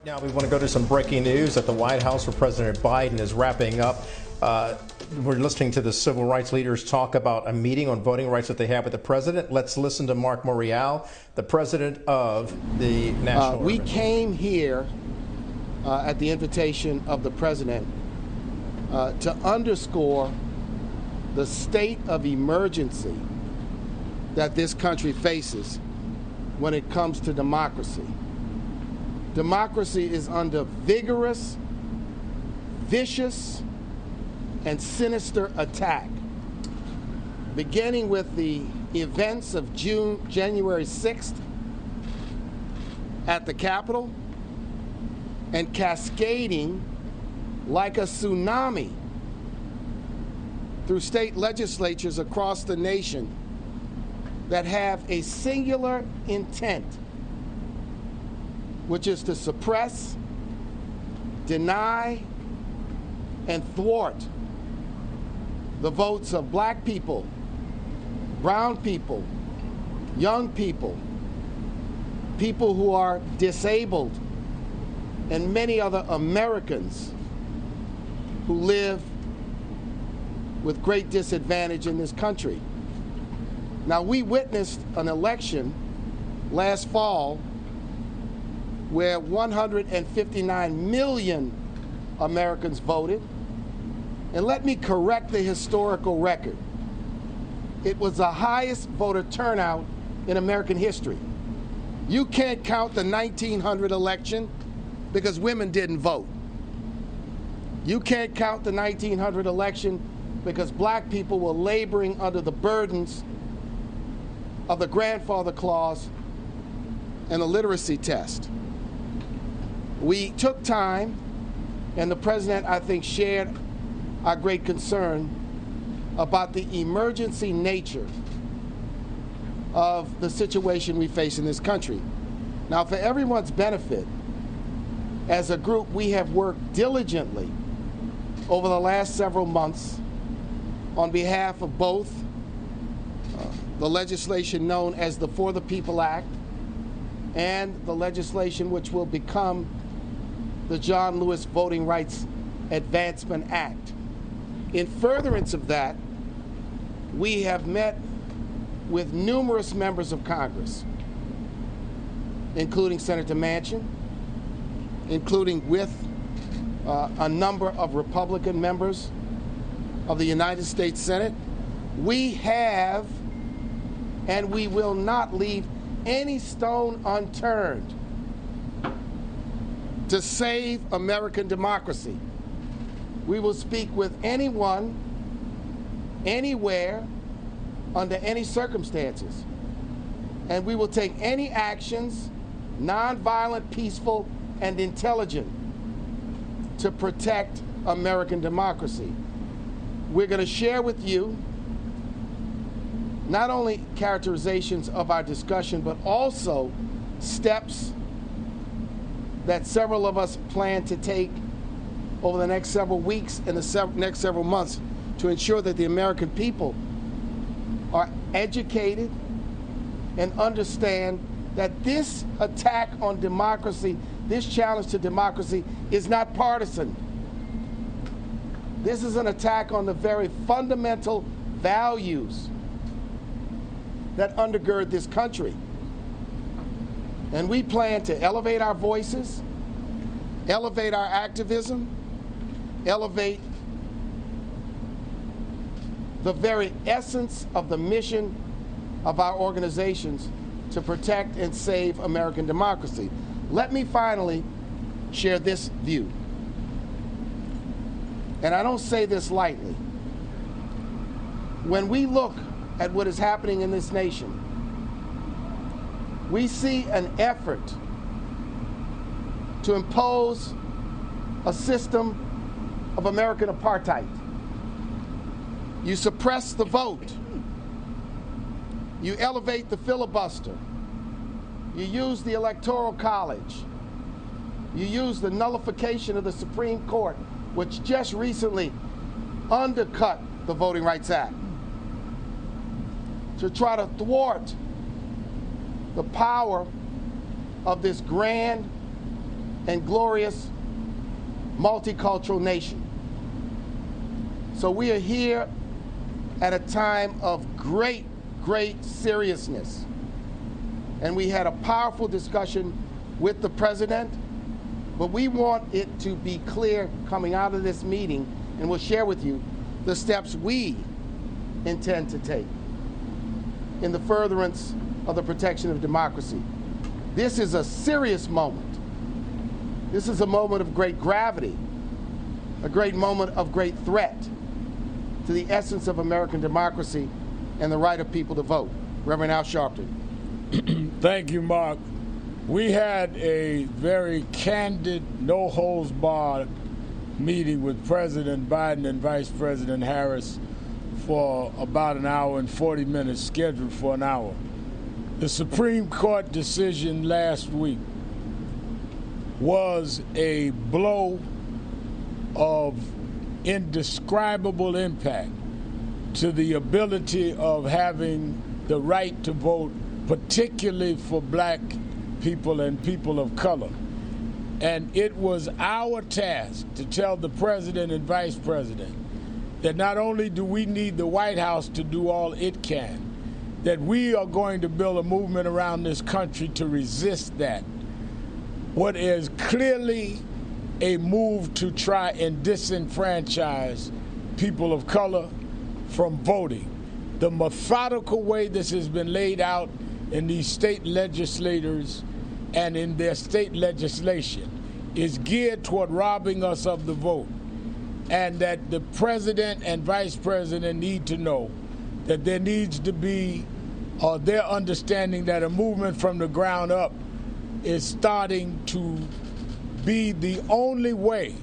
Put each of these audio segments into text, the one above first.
Now we want to go to some breaking news at the White House where President Biden is wrapping up. We're listening to the civil rights leaders talk about a meeting on voting rights that they have with the president. Let's listen to Mark Morial, the president of the National. We came here at the invitation of the president to underscore the state of emergency that this country faces when it comes to democracy. Democracy is under vigorous, vicious, and sinister attack, beginning with the events of January 6th at the Capitol and cascading like a tsunami through state legislatures across the nation that have a singular intent, which is to suppress, deny, and thwart the votes of black people, brown people, young people, people who are disabled, and many other Americans who live with great disadvantage in this country. Now, we witnessed an election last fall where 159 million Americans voted. And let me correct the historical record. It was the highest voter turnout in American history. You can't count the 1900 election because women didn't vote. You can't count the 1900 election because black people were laboring under the burdens of the grandfather clause and the literacy test. We took time, and the president, I think, shared our great concern about the emergency nature of the situation we face in this country. Now, for everyone's benefit, as a group, we have worked diligently over the last several months on behalf of both the legislation known as the For the People Act and the legislation which will become the John Lewis Voting Rights Advancement Act. In furtherance of that, we have met with numerous members of Congress, including Senator Manchin, including with a number of Republican members of the United States Senate. We have and we will not leave any stone unturned to save American democracy. We will speak with anyone, anywhere, under any circumstances. And we will take any actions, nonviolent, peaceful, and intelligent, to protect American democracy. We're going to share with you not only characterizations of our discussion, but also steps that several of us plan to take over the next several weeks and the next several months to ensure that the American people are educated and understand that this attack on democracy, this challenge to democracy, is not partisan. This is an attack on the very fundamental values that undergird this country. And we plan to elevate our voices, elevate our activism, elevate the very essence of the mission of our organizations to protect and save American democracy. Let me finally share this view. And I don't say this lightly. When we look at what is happening in this nation, we see an effort to impose a system of American apartheid. You suppress the vote. You elevate the filibuster. You use the Electoral College. You use the nullification of the Supreme Court, which just recently undercut the Voting Rights Act, to try to thwart the power of this grand and glorious multicultural nation. So we are here at a time of great seriousness. And we had a powerful discussion with the president, but we want it to be clear coming out of this meeting, and we'll share with you the steps we intend to take in the furtherance of the protection of democracy. This is a serious moment. This is a moment of great gravity, a great moment of great threat to the essence of American democracy and the right of people to vote. Reverend Al Sharpton. Thank you, Mark. We had a very candid, no-holds-barred meeting with President Biden and Vice President Harris for about an hour and 40 minutes, scheduled for an hour. The Supreme Court decision last week was a blow of indescribable impact to the ability of having the right to vote, particularly for black people and people of color. And it was our task to tell the president and vice president that not only do we need the White House to do all it can, that we are going to build a movement around this country to resist that. What is clearly a move to try and disenfranchise people of color from voting. The methodical way this has been laid out in these state legislators and in their state legislation is geared toward robbing us of the vote, and that the president and vice president need to know that there needs to be their understanding that a movement from the ground up is starting to be the only way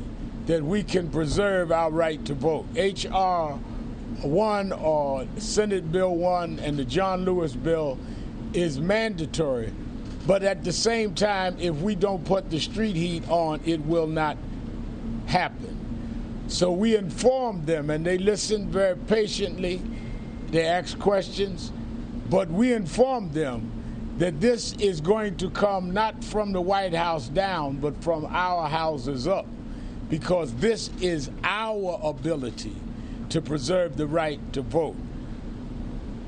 that we can preserve our right to vote. H.R. 1 or Senate Bill 1 and the John Lewis bill is mandatory. But at the same time, if we don't put the street heat on, it will not happen. So we informed them, and they listened very patiently. They asked questions, but we informed them that this is going to come not from the White House down, but from our houses up, because this is our ability to preserve the right to vote.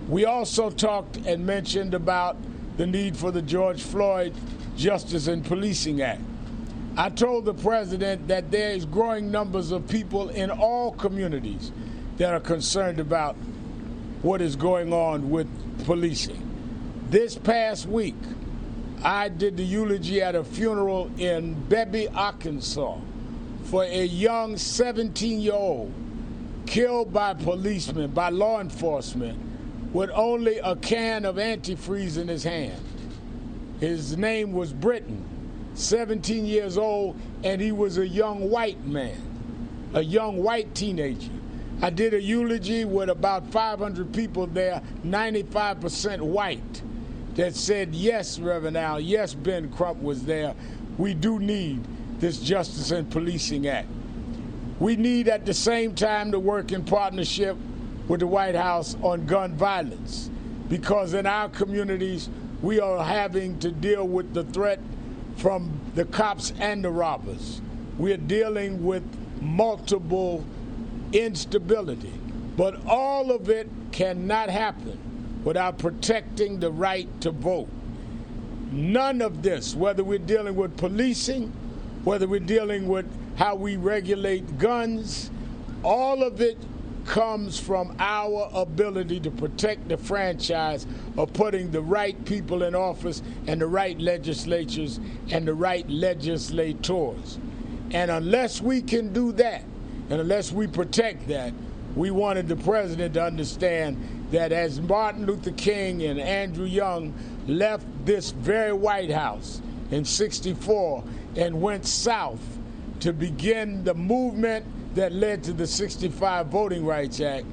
We also talked and mentioned about the need for the George Floyd Justice and Policing Act. I told the president that there is growing numbers of people in all communities that are concerned about what is going on with policing. This past week, I did the eulogy at a funeral in Bebby, Arkansas, for a young 17-year-old killed by policemen, by law enforcement, with only a can of antifreeze in his hand. His name was Britton, 17 years old, and he was a young white man, a young white teenager. I did a eulogy with about 500 people there, 95% white, that said, yes, Reverend Al, yes, Ben Crump was there. We do need this Justice and Policing Act. We need at the same time to work in partnership with the White House on gun violence, because in our communities, we are having to deal with the threat from the cops and the robbers. We're dealing with multiple instability, but all of it cannot happen without protecting the right to vote. None of this, whether we're dealing with policing, whether we're dealing with how we regulate guns, all of it comes from our ability to protect the franchise of putting the right people in office and the right legislatures and the right legislators. And unless we can do that, and unless we protect that, we wanted the president to understand that as Martin Luther King and Andrew Young left this very White House in '64 and went south to begin the movement that led to the '65 Voting Rights Act,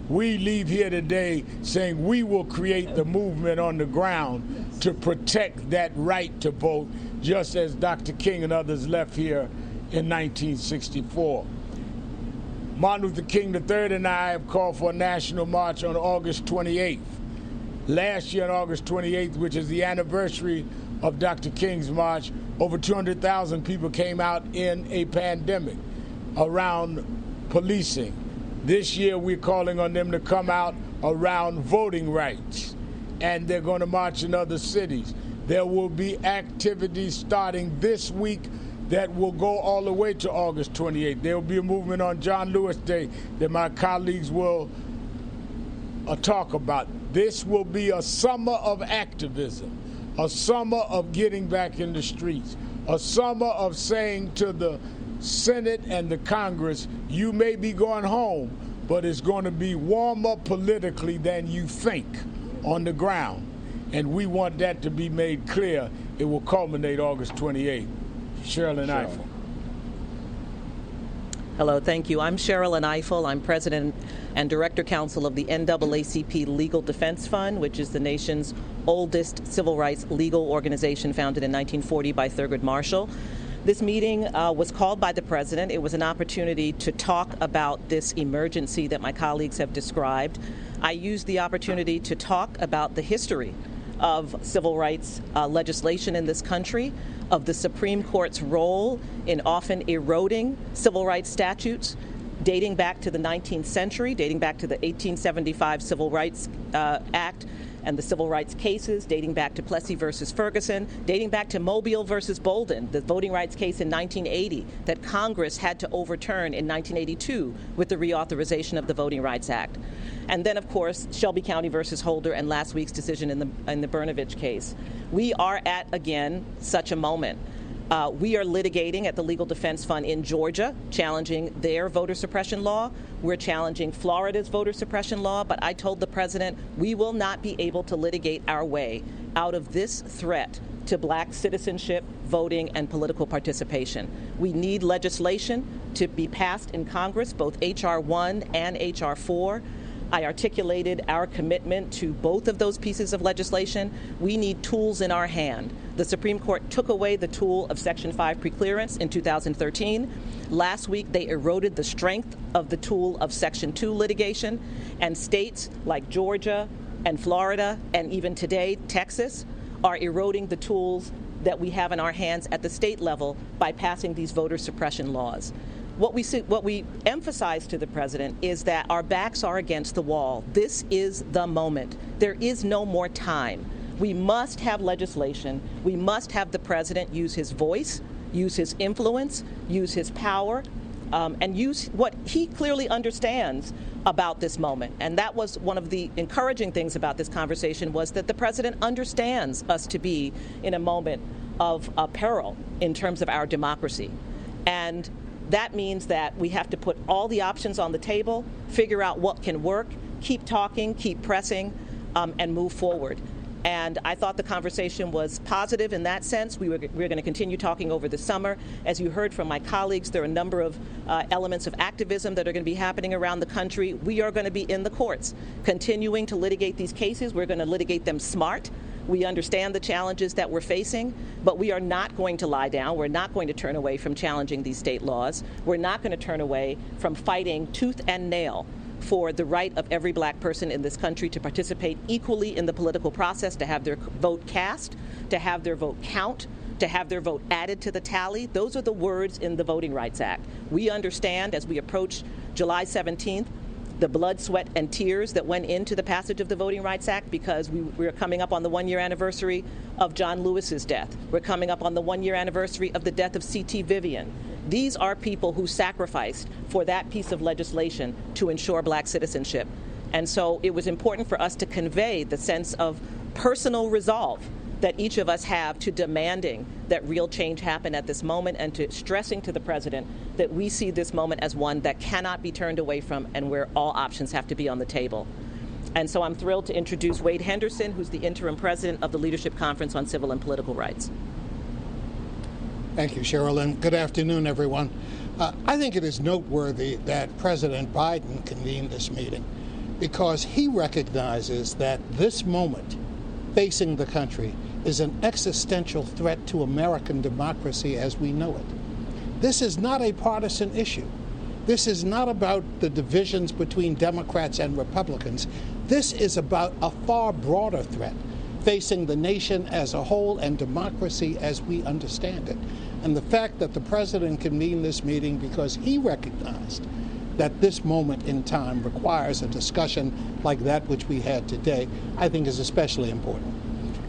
we leave here today saying we will create the movement on the ground to protect that right to vote, just as Dr. King and others left here in 1964. Martin Luther King III and I have called for a national march on August 28th. Last year on August 28th, which is the anniversary of Dr. King's march, over 200,000 people came out in a pandemic around policing. This year we're calling on them to come out around voting rights, and they're going to march in other cities. There will be activities starting this week that will go all the way to August 28th. There will be a movement on John Lewis Day that my colleagues will talk about. This will be a summer of activism, a summer of getting back in the streets, a summer of saying to the Senate and the Congress, you may be going home, but it's going to be warmer politically than you think on the ground. And we want that to be made clear. It will culminate August 28th. Sherilyn Ifill. Hello, thank you. I'm Sherilyn Ifill. I'm President and Director Counsel of the NAACP Legal Defense Fund, which is the nation's oldest civil rights legal organization, founded in 1940 by Thurgood Marshall. This meeting was called by the President. It was an opportunity to talk about this emergency that my colleagues have described. I used the opportunity to talk about the history of civil rights legislation in this country, of the Supreme Court's role in often eroding civil rights statutes, dating back to the 19th century, dating back to the 1875 Civil Rights Act and the civil rights cases, dating back to Plessy versus Ferguson, dating back to Mobile versus Bolden, the voting rights case in 1980 that Congress had to overturn in 1982 with the reauthorization of the Voting Rights Act. And then, of course, Shelby County versus Holder and last week's decision in the Brnovich case. We are at, again, such a moment. We are litigating at the Legal Defense Fund in Georgia, challenging their voter suppression law. We're challenging Florida's voter suppression law, but I told the President we will not be able to litigate our way out of this threat to black citizenship, voting, and political participation. We need legislation to be passed in Congress, both H.R. 1 and H.R. 4. I articulated our commitment to both of those pieces of legislation. We need tools in our hand. The Supreme Court took away the tool of Section 5 preclearance in 2013. Last week, they eroded the strength of the tool of Section 2 litigation, and states like Georgia and Florida, and even today, Texas, are eroding the tools that we have in our hands at the state level by passing these voter suppression laws. What we emphasize to the President is that our backs are against the wall. This is the moment. There is no more time. We must have legislation. We must have the President use his voice, use his influence, use his power, and use what he clearly understands about this moment. And that was one of the encouraging things about this conversation, was that the President understands us to be in a moment of peril in terms of our democracy. And that means that we have to put all the options on the table, figure out what can work, keep talking, keep pressing, and move forward. And I thought the conversation was positive in that sense. We're going to continue talking over the summer. As you heard from my colleagues, there are a number of elements of activism that are going to be happening around the country. We are going to be in the courts, continuing to litigate these cases. We're going to litigate them smart. We understand the challenges that we're facing, but we are not going to lie down. We're not going to turn away from challenging these state laws. We're not going to turn away from fighting tooth and nail for the right of every black person in this country to participate equally in the political process, to have their vote cast, to have their vote count, to have their vote added to the tally. Those are the words in the Voting Rights Act. We understand as we approach July 17th, the blood, sweat, and tears that went into the passage of the Voting Rights Act, because we're coming up on the one-year anniversary of John Lewis's death. We're coming up on the one-year anniversary of the death of C.T. Vivian. These are people who sacrificed for that piece of legislation to ensure black citizenship. And so it was important for us to convey the sense of personal resolve that each of us have to demanding that real change happen at this moment, and to stressing to the President that we see this moment as one that cannot be turned away from, and where all options have to be on the table. And so I'm thrilled to introduce Wade Henderson, who's the interim president of the Leadership Conference on Civil and Political Rights. Thank you, Sherilyn. Good afternoon, everyone. I think it is noteworthy that President Biden convened this meeting because he recognizes that this moment facing the country is an existential threat to American democracy as we know it. This is not a partisan issue. This is not about the divisions between Democrats and Republicans. This is about a far broader threat. facing the nation as a whole and democracy as we understand it. And the fact that the president convened this meeting because he recognized that this moment in time requires a discussion like that which we had today, I think is especially important.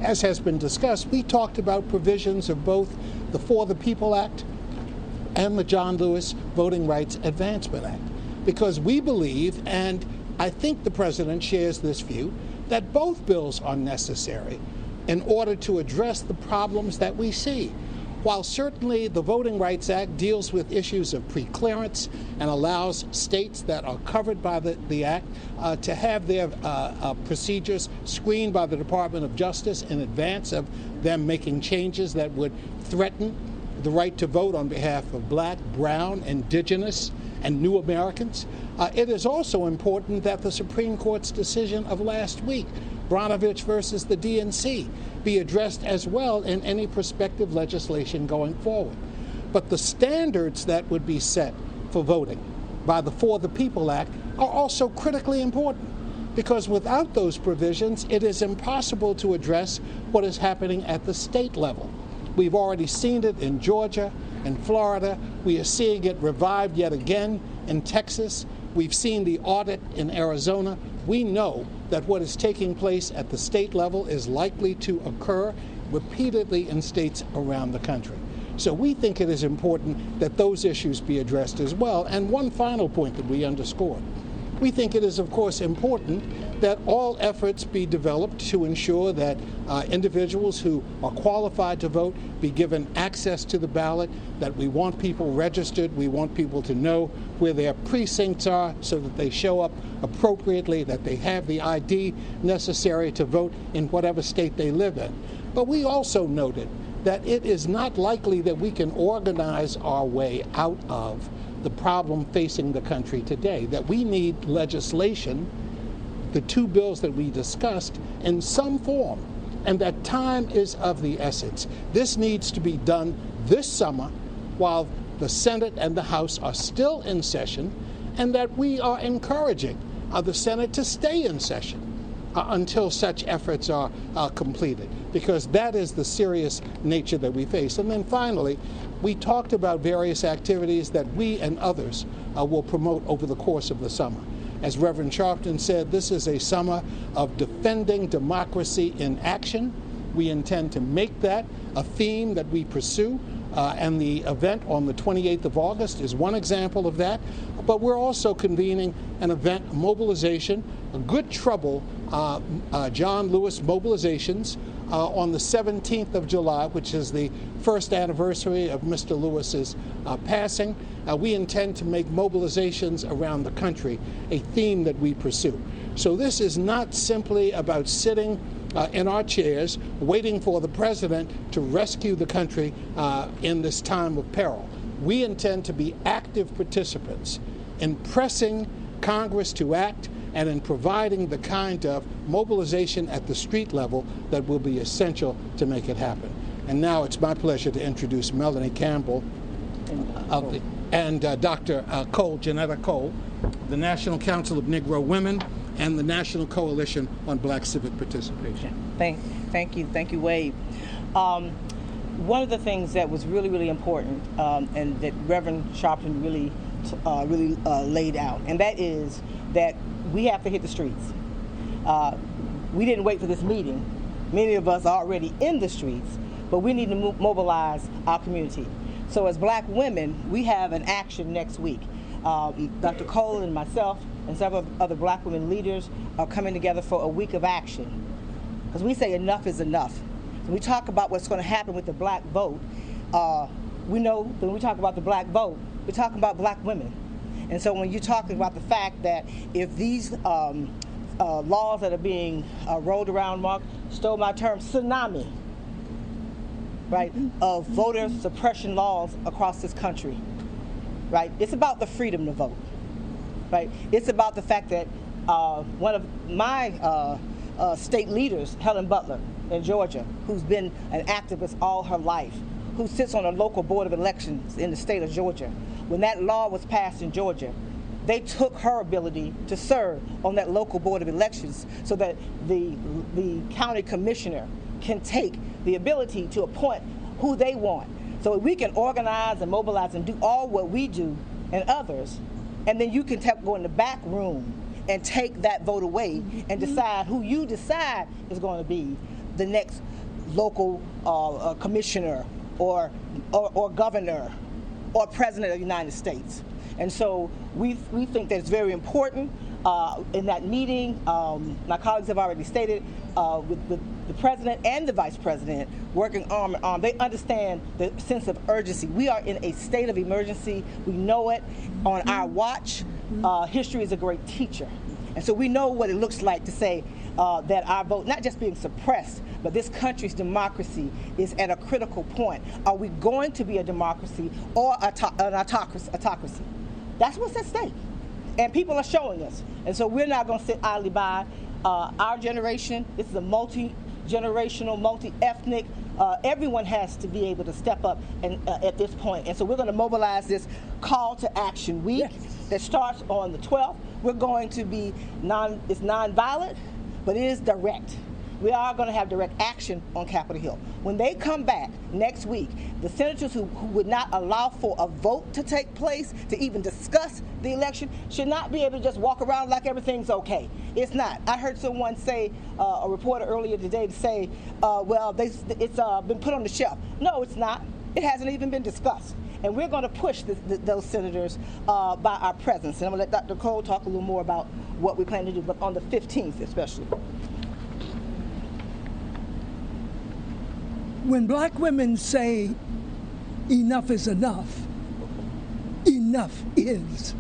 As has been discussed, we talked about provisions of both the For the People Act and the John Lewis Voting Rights Advancement Act, because we believe, and I think the president shares this view, that both bills are necessary in order to address the problems that we see. While certainly the Voting Rights Act deals with issues of preclearance and allows states that are covered by the act to have their procedures screened by the Department of Justice in advance of them making changes that would threaten the right to vote on behalf of Black, Brown, Indigenous, and New Americans, it is also important that the Supreme Court's decision of last week, Brnovich versus the DNC, be addressed as well in any prospective legislation going forward. But the standards that would be set for voting by the For the People Act are also critically important, because without those provisions, it is impossible to address what is happening at the state level. We've already seen it in Georgia and Florida. We are seeing it revived yet again in Texas. We've seen the audit in Arizona. We know that what is taking place at the state level is likely to occur repeatedly in states around the country. So we think it is important that those issues be addressed as well. And one final point that we underscored. We think it is, of course, important that all efforts be developed to ensure that individuals who are qualified to vote be given access to the ballot, that we want people registered, we want people to know where their precincts are so that they show up appropriately, that they have the ID necessary to vote in whatever state they live in. But we also noted that it is not likely that we can organize our way out of the problem facing the country today, that we need legislation, the two bills that we discussed, in some form, and that time is of the essence. This needs to be done this summer while the Senate and the House are still in session, and that we are encouraging the Senate to stay in session until such efforts are completed, because that is the serious nature that we face. And then finally, we talked about various activities that we and others will promote over the course of the summer. As Reverend Sharpton said, this is a summer of defending democracy in action. We intend to make that a theme that we pursue, and the event on the 28th of August is one example of that. But we're also convening an event, a mobilization, a good trouble John Lewis mobilizations on the 17th of July, which is the first anniversary of Mr. Lewis's passing. We intend to make mobilizations around the country a theme that we pursue. So this is not simply about sitting in our chairs waiting for the president to rescue the country in this time of peril. We intend to be active participants in pressing Congress to act and in providing the kind of mobilization at the street level that will be essential to make it happen. And now it's my pleasure to introduce Melanie Campbell and Dr. Cole, Janetta Cole, the National Council of Negro Women and the National Coalition on Black Civic Participation. Thank you, Wade. One of the things that was really important and that Reverend Sharpton really laid out, and that is that we have to hit the streets. We didn't wait for this meeting. Many of us are already in the streets, but we need to mobilize our community. So as Black women, we have an action next week. Dr. Cole and myself and several other Black women leaders are coming together for a week of action. Because we say enough is enough. When we talk about what's going to happen with the Black vote, we know that when we talk about the Black vote, we're talking about Black women. And so when you're talking about the fact that if these laws that are being rolled around, Mark stole my term, tsunami, right, of voter suppression laws across this country, right? It's about the freedom to vote, right? It's about the fact that one of my state leaders, Helen Butler in Georgia, who's been an activist all her life, who sits on a local board of elections in the state of Georgia. When that law was passed in Georgia, they took her ability to serve on that local board of elections so that the county commissioner can take the ability to appoint who they want. So we can organize and mobilize and do all what we do and others, and then you can go in the back room and take that vote away and decide who you decide is going to be the next local commissioner or governor or president of the United States. And so we think that it's very important in that meeting. My colleagues have already stated with the president and the vice president working arm in arm. They understand the sense of urgency. We are in a state of emergency. We know it. On our watch, history is a great teacher. And so we know what it looks like to say that our vote, not just being suppressed, but this country's democracy is at a critical point. Are we going to be a democracy or an autocracy? That's what's at stake. And people are showing us. And so we're not going to sit idly by. Our generation, this is a multi-generational, multi-ethnic, everyone has to be able to step up at this point. And so we're going to mobilize this call to action week that starts on the 12th. We're going to be it's nonviolent, but it is direct. We are going to have direct action on Capitol Hill. When they come back next week, the senators who would not allow for a vote to take place, to even discuss the election, should not be able to just walk around like everything's okay. It's not. I heard someone say, a reporter earlier today to say, well, it's been put on the shelf. No, it's not. It hasn't even been discussed. And we're going to push those senators by our presence. And I'm going to let Dr. Cole talk a little more about what we plan to do, but on the 15th especially. When black women say enough is enough, enough is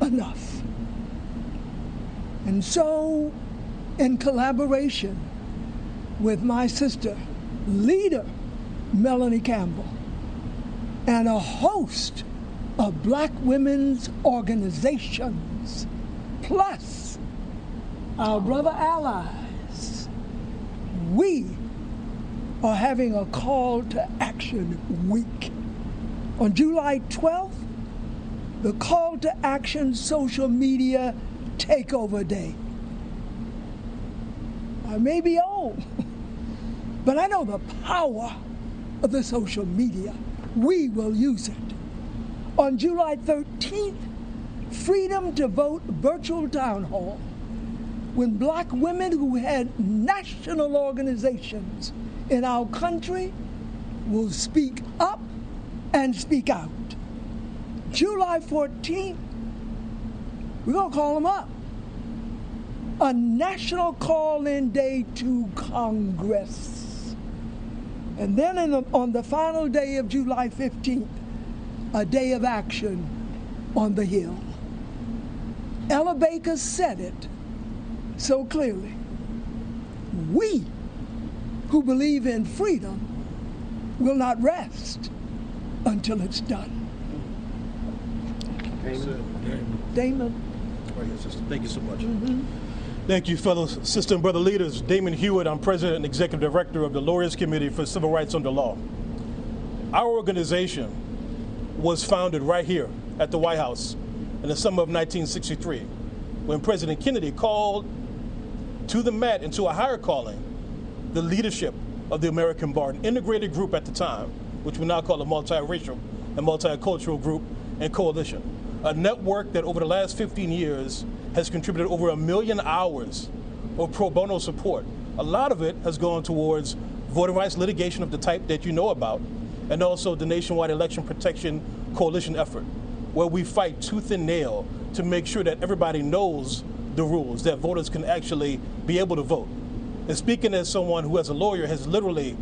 enough. And so, in collaboration with my sister, leader Melanie Campbell, and a host of black women's organizations, plus our brother allies, we are having a call to action week. On July 12th, the call to action social media takeover day. I may be old, but I know the power of the social media. We will use it. On July 13th, Freedom to Vote virtual town hall, when black women who had national organizations in our country will speak up and speak out. July 14th, we're going to call them up. A national call-in day to Congress. And then on the final day of July 15th, a day of action on the Hill. Ella Baker said it so clearly. We who believe in freedom will not rest until it's done. Damon. Oh, yes, sister. Thank you so much. Thank you, fellow sister and brother leaders. Damon Hewitt, I'm president and executive director of the Lawyers Committee for Civil Rights Under Law. Our organization was founded right here at the White House in the summer of 1963, when President Kennedy called to the mat and to a higher calling the leadership of the American Bar, an integrated group at the time, which we now call a multiracial and multicultural group and coalition. A network that over the last 15 years has contributed over 1 million hours of pro bono support. A lot of it has gone towards voting rights litigation of the type that you know about, and also the Nationwide Election Protection Coalition effort, where we fight tooth and nail to make sure that everybody knows the rules, that voters can actually be able to vote. And speaking as someone who, as a lawyer, has literally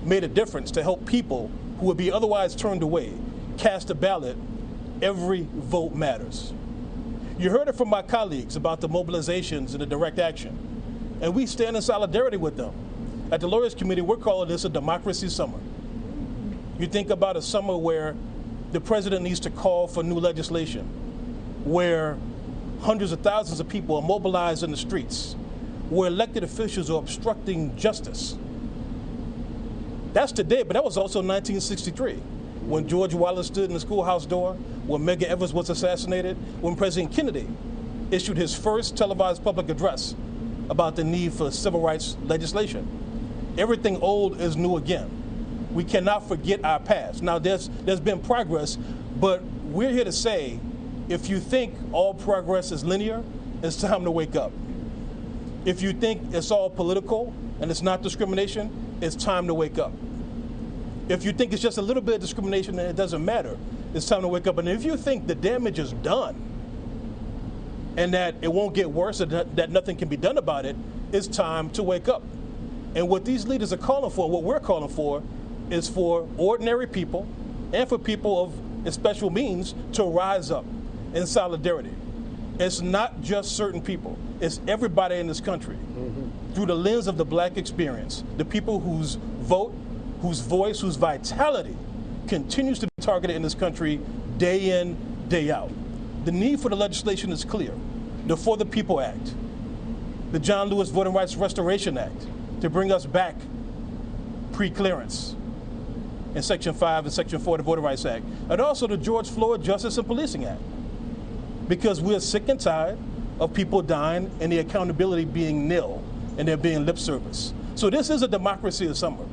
made a difference to help people who would be otherwise turned away cast a ballot, every vote matters. You heard it from my colleagues about the mobilizations and the direct action, and we stand in solidarity with them. At the Lawyers Committee, we're calling this a democracy summer. You think about a summer where the president needs to call for new legislation, where hundreds of thousands of people are mobilized in the streets, where elected officials are obstructing justice. That's today, but that was also 1963. when George Wallace stood in the schoolhouse door, when Medgar Evers was assassinated, when President Kennedy issued his first televised public address about the need for civil rights legislation. Everything old is new again. We cannot forget our past. Now, there's been progress, but we're here to say, if you think all progress is linear, it's time to wake up. If you think it's all political and it's not discrimination, it's time to wake up. If you think it's just a little bit of discrimination and it doesn't matter, it's time to wake up. And if you think the damage is done and that it won't get worse and that nothing can be done about it, it's time to wake up. And what these leaders are calling for, what we're calling for, is for ordinary people and for people of special means to rise up in solidarity. It's not just certain people, it's everybody in this country. Through the lens of the black experience, the people whose vote, whose voice, whose vitality continues to be targeted in this country day in, day out. The need for the legislation is clear. The For the People Act, the John Lewis Voting Rights Restoration Act, to bring us back pre-clearance in Section 5 and Section 4 of the Voting Rights Act, and also the George Floyd Justice and Policing Act, because we're sick and tired of people dying and the accountability being nil and there being lip service. So this is a democracy of summer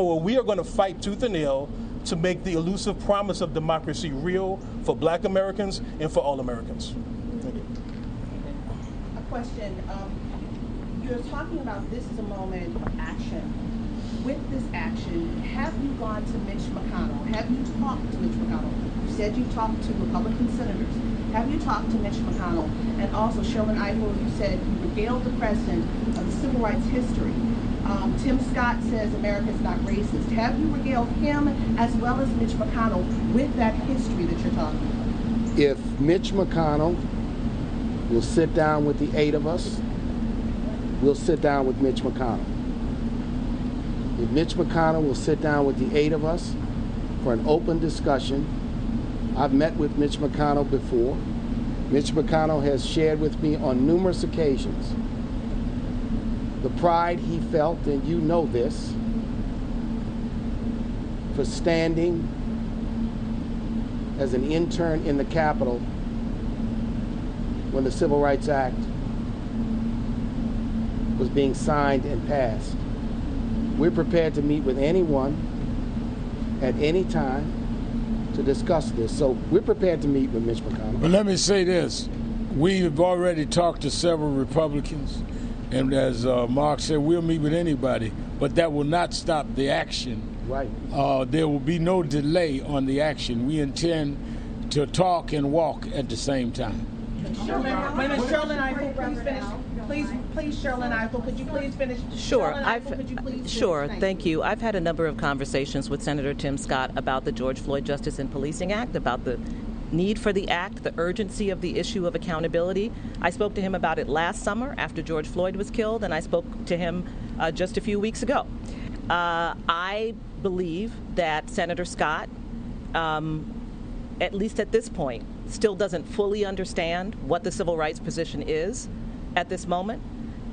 where we are going to fight tooth and nail to make the elusive promise of democracy real for Black Americans and for all Americans. Thank you. A question. You're talking about this is a moment of action. With this action, have you gone to Mitch McConnell? Have you talked to Mitch McConnell? You said you talked to Republican senators. Have you talked to Mitch McConnell? And also, Sherlyn Ifill, you said you regaled the president of the civil rights history. Tim Scott says America is not racist. Have you regaled him as well as Mitch McConnell with that history that you're talking about? If Mitch McConnell will sit down with the 8 of us, we'll sit down with Mitch McConnell. If Mitch McConnell will sit down with the 8 of us for an open discussion, I've met with Mitch McConnell before. Mitch McConnell has shared with me on numerous occasions the pride he felt, and you know this, for standing as an intern in the Capitol when the Civil Rights Act was being signed and passed. We're prepared to meet with anyone at any time to discuss this. So we're prepared to meet with Mitch McConnell. But let me say this. We've already talked to several Republicans, and as Mark said, we'll meet with anybody, but that will not stop the action. Right. There will be no delay on the action. We intend to talk and walk at the same time. Sherlyn Ifill, please finish. Please, Sherlyn Ifill, could you please finish? Sure. Sure. Thank you. I've had a number of conversations with Senator Tim Scott about the George Floyd Justice and Policing Act, about the need for the act, the urgency of the issue of accountability. I spoke to him about it last summer after George Floyd was killed, and I spoke to him just a few weeks ago. I believe that Senator Scott, at least at this point, still doesn't fully understand what the civil rights position is at this moment,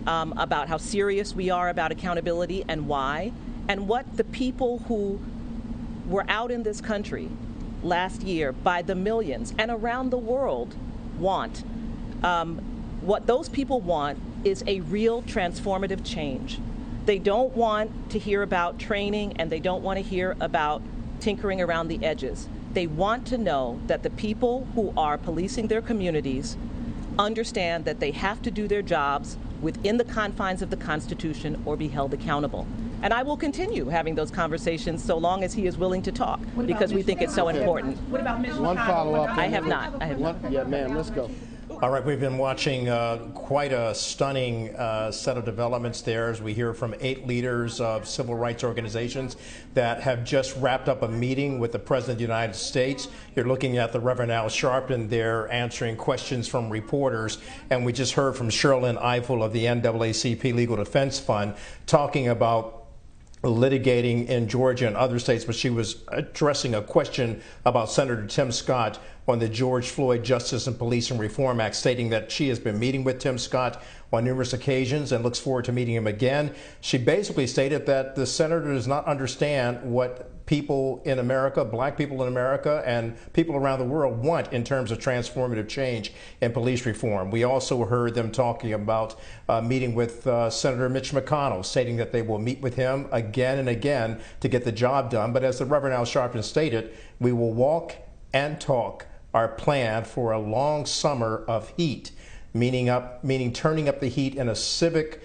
about how serious we are about accountability and why, and what the people who were out in this country last year by the millions and around the world want. What those people want is a real transformative change. They don't want to hear about training, and they don't want to hear about tinkering around the edges. They want to know that the people who are policing their communities understand that they have to do their jobs within the confines of the Constitution or be held accountable. And I will continue having those conversations so long as he is willing to talk, because we think it's so important. What about Mitch McConnell? One follow-up. I have not. Yeah, ma'am, let's go. All right, we've been watching quite a stunning set of developments there as we hear from 8 leaders of civil rights organizations that have just wrapped up a meeting with the President of the United States. You're looking at the Reverend Al Sharpton there answering questions from reporters. And we just heard from Sherlyn Ifill of the NAACP Legal Defense Fund talking about litigating in Georgia and other states, but she was addressing a question about Senator Tim Scott on the George Floyd Justice and Policing Reform Act, stating that she has been meeting with Tim Scott on numerous occasions and looks forward to meeting him again. She basically stated that the senator does not understand what people in America, black people in America, and people around the world want in terms of transformative change in police reform. We also heard them talking about meeting with Senator Mitch McConnell, stating that they will meet with him again and again to get the job done. But as the Reverend Al Sharpton stated, we will walk and talk our plan for a long summer of heat, meaning turning up the heat in a civic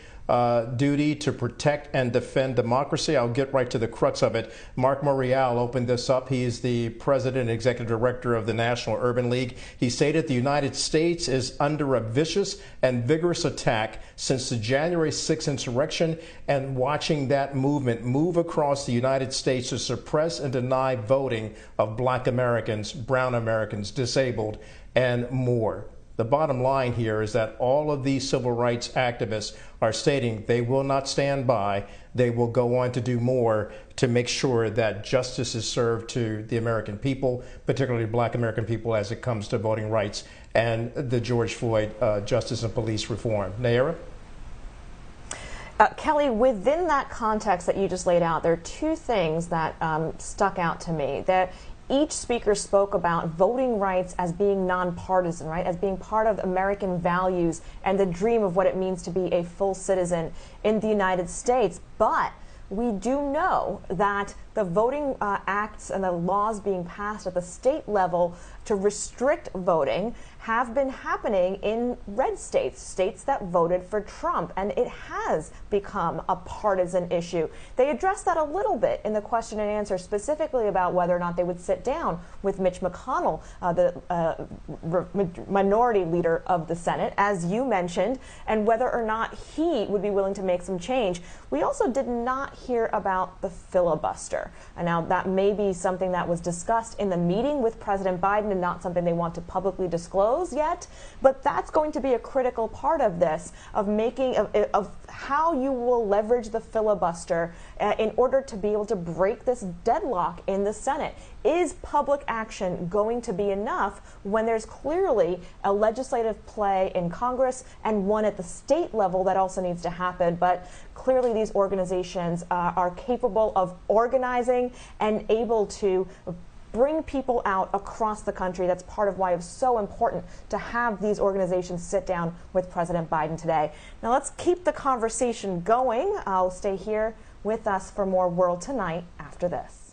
duty to protect and defend democracy. I'll get right to the crux of it. Mark Morial opened this up. He is the president and executive director of the National Urban League. He stated the United States is under a vicious and vigorous attack since the January 6th insurrection, and watching that movement move across the United States to suppress and deny voting of black Americans, brown Americans, disabled, and more. The bottom line here is that all of these civil rights activists are stating they will not stand by. They will go on to do more to make sure that justice is served to the American people, particularly black American people, as it comes to voting rights and the George Floyd justice and police reform. Nayara? Kelly, within that context that you just laid out, there are two things that stuck out to me. That each speaker spoke about voting rights as being nonpartisan, right? As being part of American values and the dream of what it means to be a full citizen in the United States. But we do know that the voting acts and the laws being passed at the state level to restrict voting have been happening in red states, states that voted for Trump, and it has become a partisan issue. They addressed that a little bit in the question and answer, specifically about whether or not they would sit down with Mitch McConnell, the minority leader of the Senate, as you mentioned, and whether or not he would be willing to make some change. We also did not hear about the filibuster. And now that may be something that was discussed in the meeting with President Biden and not something they want to publicly disclose yet, but that's going to be a critical part of this, of making of how you will leverage the filibuster in order to be able to break this deadlock in the Senate. Is public action going to be enough when there's clearly a legislative play in Congress and one at the state level that also needs to happen? But clearly these organizations are capable of organizing and able to bring people out across the country. That's part of why it's so important to have these organizations sit down with President Biden today. Now let's keep the conversation going. I'll stay here with us for more World Tonight after this.